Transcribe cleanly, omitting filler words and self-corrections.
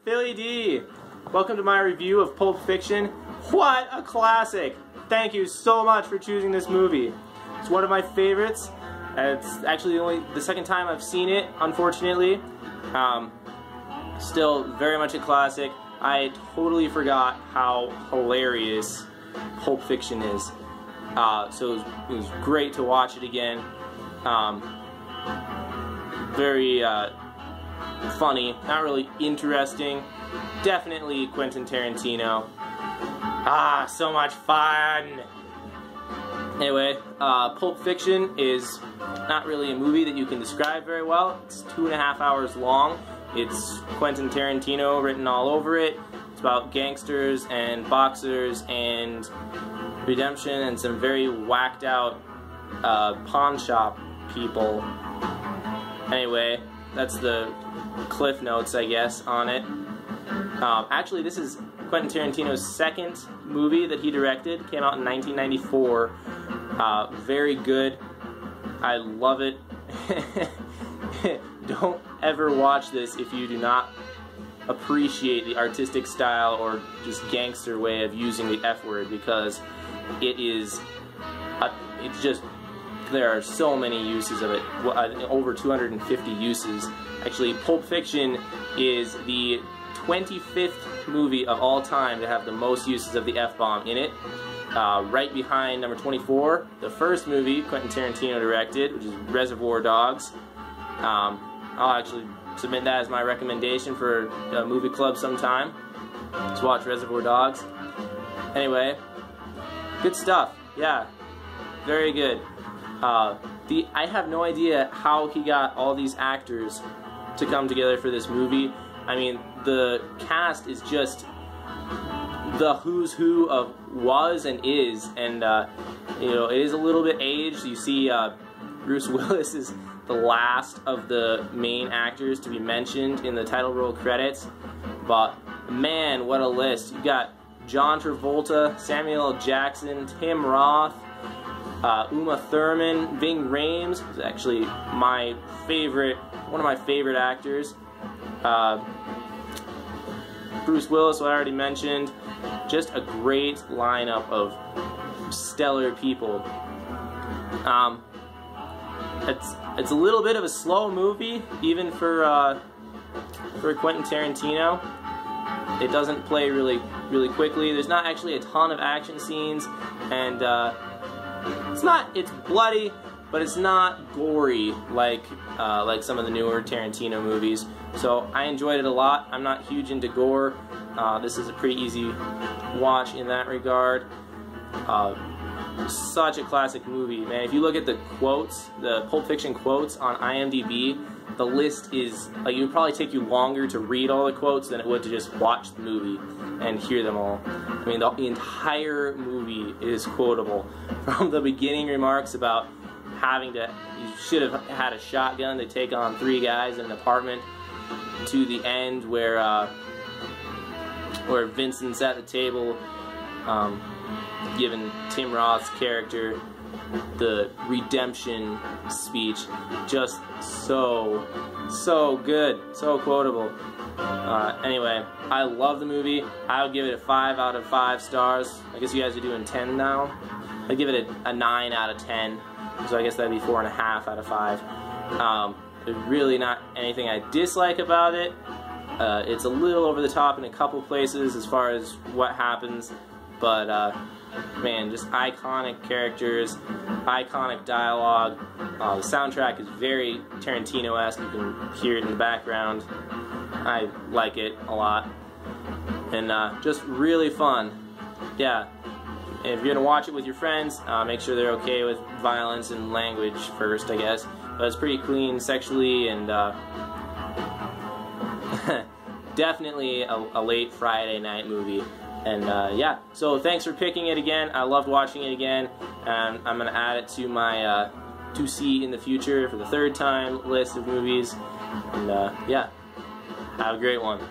Billy D. Welcome to my review of Pulp Fiction. What a classic! Thank you so much for choosing this movie. It's one of my favorites. It's actually only the second time I've seen it, unfortunately. Still very much a classic. I totally forgot how hilarious Pulp Fiction is. So it was great to watch it again. Very funny, not really interesting. Definitely Quentin Tarantino. So much fun! Anyway, Pulp Fiction is not really a movie that you can describe very well. It's 2.5 hours long. It's Quentin Tarantino written all over it. It's about gangsters and boxers and redemption and some very whacked out pawn shop people. Anyway, that's the cliff notes, I guess, on it. Actually, this is Quentin Tarantino's second movie that he directed. Came out in 1994. Very good. I love it. Don't ever watch this if you do not appreciate the artistic style or just gangster way of using the F word, because it is, it's just, there are so many uses of it, over 250 uses. Actually, Pulp Fiction is the 25th movie of all time to have the most uses of the F-bomb in it. Right behind number 24, the first movie Quentin Tarantino directed, which is Reservoir Dogs. I'll actually submit that as my recommendation for a movie club sometime. Let's watch Reservoir Dogs. Anyway, good stuff. Yeah, very good. I have no idea how he got all these actors to come together for this movie. I mean, the cast is just the who's who of was and is, and you know, it is a little bit aged. You see, Bruce Willis is the last of the main actors to be mentioned in the title roll credits, but man, what a list. You got John Travolta, Samuel L. Jackson, Tim Roth, Uma Thurman, Ving Rhames, who's actually my favorite, one of my favorite actors. Bruce Willis, who I already mentioned. Just a great lineup of stellar people. It's a little bit of a slow movie, even for Quentin Tarantino. It doesn't play really quickly. There's not actually a ton of action scenes, and it's bloody, but it's not gory like some of the newer Tarantino movies. So I enjoyed it a lot. I'm not huge into gore. This is a pretty easy watch in that regard. Such a classic movie, man. If you look at the quotes, the Pulp Fiction quotes on IMDb, the list is, like, it would probably take you longer to read all the quotes than it would to just watch the movie and hear them all. I mean, the entire movie is quotable. From the beginning remarks about you should have had a shotgun to take on 3 guys in an apartment, to the end where Vincent's at the table, giving Tim Roth's character the redemption speech. Just so good, so quotable. Anyway, I love the movie. I would give it a 5 out of 5 stars. I guess you guys are doing 10 now. I'd give it a 9 out of 10. So I guess that'd be 4.5 out of 5. There's really not anything I dislike about it. It's a little over the top in a couple places as far as what happens, but man, just iconic characters, iconic dialogue. The soundtrack is very Tarantino-esque. You can hear it in the background. I like it a lot, and just really fun. Yeah. And if you're gonna watch it with your friends, make sure they're okay with violence and language first, I guess. But it's pretty clean sexually, and definitely a late Friday night movie. And yeah, so thanks for picking it again. I loved watching it again, and I'm gonna add it to my to see in the future for the 3rd time list of movies. And yeah, have a great one.